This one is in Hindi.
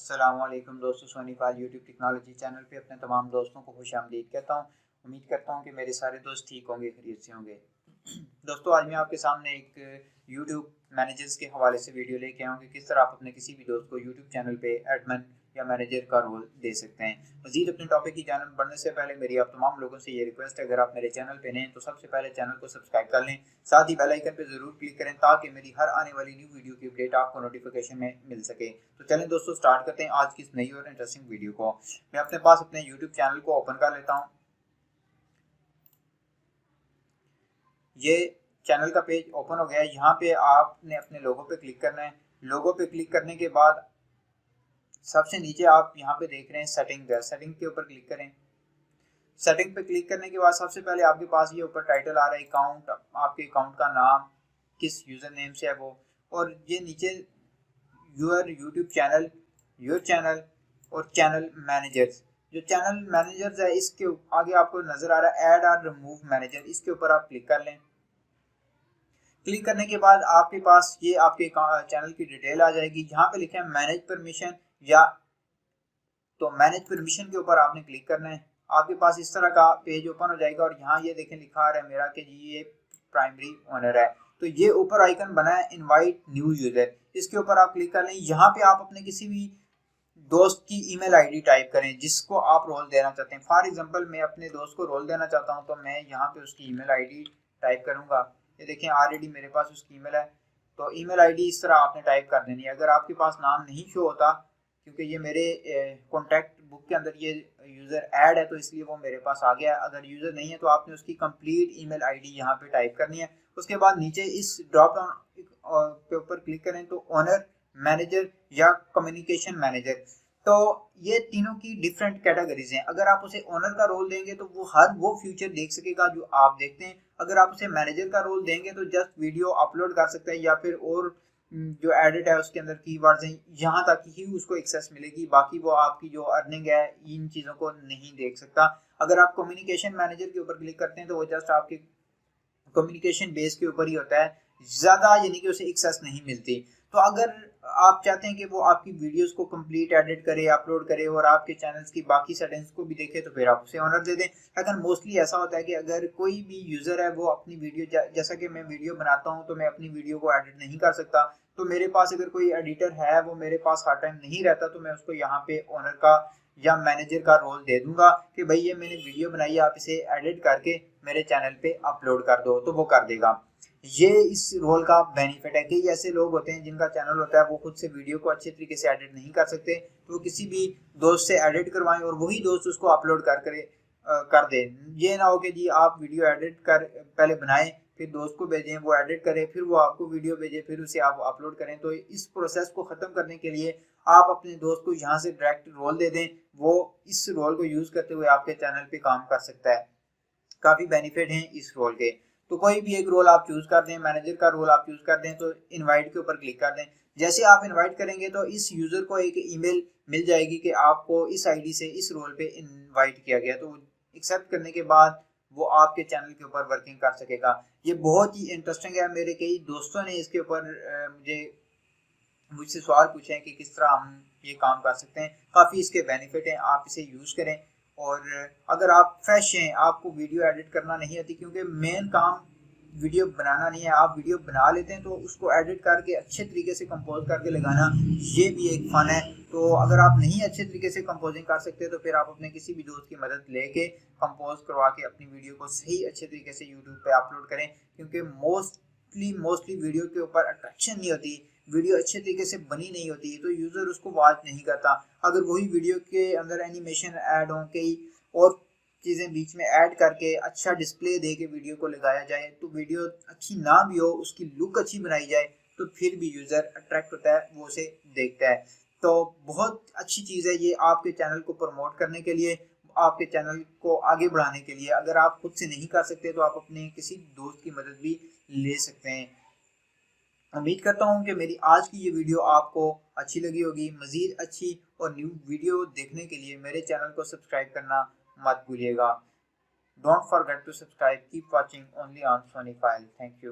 अस्सलामुअलैकुम दोस्तों, सोनी फाल यूट्यूब टेक्नोलॉजी चैनल पे अपने तमाम दोस्तों को खुशामदीद कहता हूँ। उम्मीद करता हूँ कि मेरे सारे दोस्त ठीक होंगे, खैरियत से होंगे। दोस्तों, आज मैं आपके सामने एक यूट्यूब मैनेजर्स के हवाले से वीडियो लेके आऊँ कि किस तरह आप अपने किसी भी दोस्त को यूट्यूब चैनल पे एडमिन या मैनेजर का रोल दे सकते हैं। मजीद अपने टॉपिक की जानब बढ़ने से पहले मेरी आप तमाम लोगों से ये रिक्वेस्ट है, अगर आप मेरे चैनल पे नए हैं तो सबसे पहले चैनल को सब्सक्राइब कर लें, साथ ही बेल आइकन पे ज़रूर क्लिक करें ताकि मेरी हर आने वाली न्यू वीडियो की अपडेट आपको नोटिफिकेशन में मिल सके। तो चलें दोस्तों, स्टार्ट करते हैं आज की इस नई और इंटरेस्टिंग वीडियो को। मैं अपने पास अपने यूट्यूब चैनल को ओपन कर लेता हूँ। ये चैनल का पेज ओपन हो गया है। यहाँ पे आपने अपने लोगो पे क्लिक करना है। लोगो पे क्लिक करने के बाद सबसे नीचे आप यहाँ पे देख रहे हैं सेटिंग के ऊपर क्लिक करें। सेटिंग पे क्लिक करने के बाद सबसे पहले आपके पास ये ऊपर टाइटल आ रहा है अकाउंट, आपके अकाउंट का नाम, किस यूजर नेम से है वो, और ये नीचे your YouTube channel, your channel और चैनल मैनेजर्स। जो चैनल मैनेजर्स है इसके आगे आपको नजर आ रहा है ऐड और रिमूव मैनेजर, इसके ऊपर आप क्लिक कर लें। क्लिक करने के बाद आपके पास ये आपके चैनल की डिटेल आ जाएगी। यहाँ पे लिखा है मैनेज परमिशन, या तो मैनेज परमिशन के ऊपर आपने क्लिक करना है। आपके पास इस तरह का पेज ओपन हो जाएगा और यहाँ ये देखें लिखा आ रहा है मेरा कि जी ये प्राइमरी ओनर है। तो ये ऊपर आइकन बना है इनवाइट न्यू यूजर, इसके ऊपर आप क्लिक कर लें। यहाँ पे आप अपने किसी भी दोस्त की ईमेल आईडी टाइप करें जिसको आप रोल देना चाहते हैं। फॉर एग्जांपल मैं अपने दोस्त को रोल देना चाहता हूँ तो मैं यहाँ पे उसकी ईमेल आईडी टाइप करूँगा। ये देखें ऑलरेडी मेरे पास उसकी ईमेल है। तो ईमेल आईडी इस तरह आपने टाइप कर देनी है। अगर आपके पास नाम नहीं शो होता, क्योंकि ये मेरे कॉन्टैक्ट बुक के अंदर ये यूज़र ऐड है तो इसलिए वो मेरे पास आ गया है। अगर यूज़र नहीं है तो आपने उसकी कंप्लीट ईमेल आईडी यहाँ पे टाइप करनी है। उसके बाद नीचे इस ड्रॉप डाउन के ऊपर क्लिक करें तो ओनर, मैनेजर या कम्युनिकेशन मैनेजर, तो ये तीनों की डिफरेंट कैटेगरीज हैं। अगर आप उसे ओनर का रोल देंगे तो वो हर वो फ्यूचर देख सकेगा जो आप देखते हैं। अगर आप उसे मैनेजर का रोल देंगे तो जस्ट वीडियो अपलोड कर सकते हैं या फिर और जो एडिट है उसके अंदर कीवर्ड्स हैं यहाँ तक ही उसको एक्सेस मिलेगी, बाकी वो आपकी जो अर्निंग है इन चीज़ों को नहीं देख सकता। अगर आप कम्युनिकेशन मैनेजर के ऊपर क्लिक करते हैं तो वो जस्ट आपके कम्युनिकेशन बेस के ऊपर ही होता है, ज़्यादा यानी कि उसे एक्सेस नहीं मिलती। तो अगर आप चाहते हैं कि वो आपकी वीडियोस को कंप्लीट एडिट करे, अपलोड करे और आपके चैनल्स की बाकी सेटिंग्स को भी देखे तो फिर आप उसे ऑनर दे दें। लेकिन मोस्टली ऐसा होता है कि अगर कोई भी यूज़र है वो अपनी वीडियो जैसा कि मैं वीडियो बनाता हूँ तो मैं अपनी वीडियो को एडिट नहीं कर सकता। तो मेरे पास अगर कोई एडिटर है वो मेरे पास हर टाइम नहीं रहता तो मैं उसको यहाँ पे ओनर का या मैनेजर का रोल दे दूंगा कि भाई ये मैंने वीडियो बनाई है, आप इसे एडिट करके मेरे चैनल पे अपलोड कर दो, तो वो कर देगा। ये इस रोल का बेनिफिट है। कई ऐसे लोग होते हैं जिनका चैनल होता है वो खुद से वीडियो को अच्छे तरीके से एडिट नहीं कर सकते, तो वो किसी भी दोस्त से एडिट करवाएं और वही दोस्त उसको अपलोड कर दे। ये ना हो कि जी आप वीडियो एडिट कर पहले बनाएं फिर दोस्त को भेजें, वो एडिट करे, फिर वो आपको वीडियो भेजे, फिर उसे आप अपलोड करें। तो इस प्रोसेस को ख़त्म करने के लिए आप अपने दोस्त को यहाँ से डायरेक्ट रोल दे दें, वो इस रोल को यूज़ करते हुए आपके चैनल पे काम कर सकता है। काफ़ी बेनिफिट हैं इस रोल के। तो कोई भी एक रोल आप चूज़ कर दें, मैनेजर का रोल आप चूज़ कर दें तो इनवाइट के ऊपर क्लिक कर दें। जैसे आप इनवाइट करेंगे तो इस यूज़र को एक ईमेल मिल जाएगी कि आपको इस आईडी से इस रोल पे इनवाइट किया गया, तो एक्सेप्ट करने के बाद वो आपके चैनल के ऊपर वर्किंग कर सकेगा। ये बहुत ही इंटरेस्टिंग है। मेरे कई दोस्तों ने इसके ऊपर मुझसे सवाल पूछे हैं कि किस तरह हम ये काम कर सकते हैं। काफ़ी इसके बेनिफिट हैं, आप इसे यूज़ करें। और अगर आप फ्रेश हैं, आपको वीडियो एडिट करना नहीं आती, क्योंकि मेन काम वीडियो बनाना नहीं है, आप वीडियो बना लेते हैं तो उसको एडिट करके अच्छे तरीके से कंपोज करके लगाना ये भी एक फ़न है। तो अगर आप नहीं अच्छे तरीके से कंपोजिंग कर सकते तो फिर आप अपने किसी भी दोस्त की मदद लेके कंपोज करवा के अपनी वीडियो को सही अच्छे तरीके से यूट्यूब पे अपलोड करें, क्योंकि मोस्टली वीडियो के ऊपर अट्रैक्शन नहीं होती, वीडियो अच्छे तरीके से बनी नहीं होती तो यूज़र उसको वॉच नहीं करता। अगर वही वीडियो के अंदर एनिमेशन ऐड हो, कई और चीज़ें बीच में ऐड करके अच्छा डिस्प्ले दे के वीडियो को लगाया जाए तो वीडियो अच्छी ना भी हो, उसकी लुक अच्छी बनाई जाए तो फिर भी यूज़र अट्रैक्ट होता है, वो उसे देखता है। तो बहुत अच्छी चीज़ है ये आपके चैनल को प्रमोट करने के लिए, आपके चैनल को आगे बढ़ाने के लिए। अगर आप खुद से नहीं कर सकते तो आप अपने किसी दोस्त की मदद भी ले सकते हैं। उम्मीद करता हूँ कि मेरी आज की ये वीडियो आपको अच्छी लगी होगी। मज़ीद अच्छी और न्यू वीडियो देखने के लिए मेरे चैनल को सब्सक्राइब करना मत भूलिएगा। Don't forget to subscribe, keep watching only on Sony file. Thank you.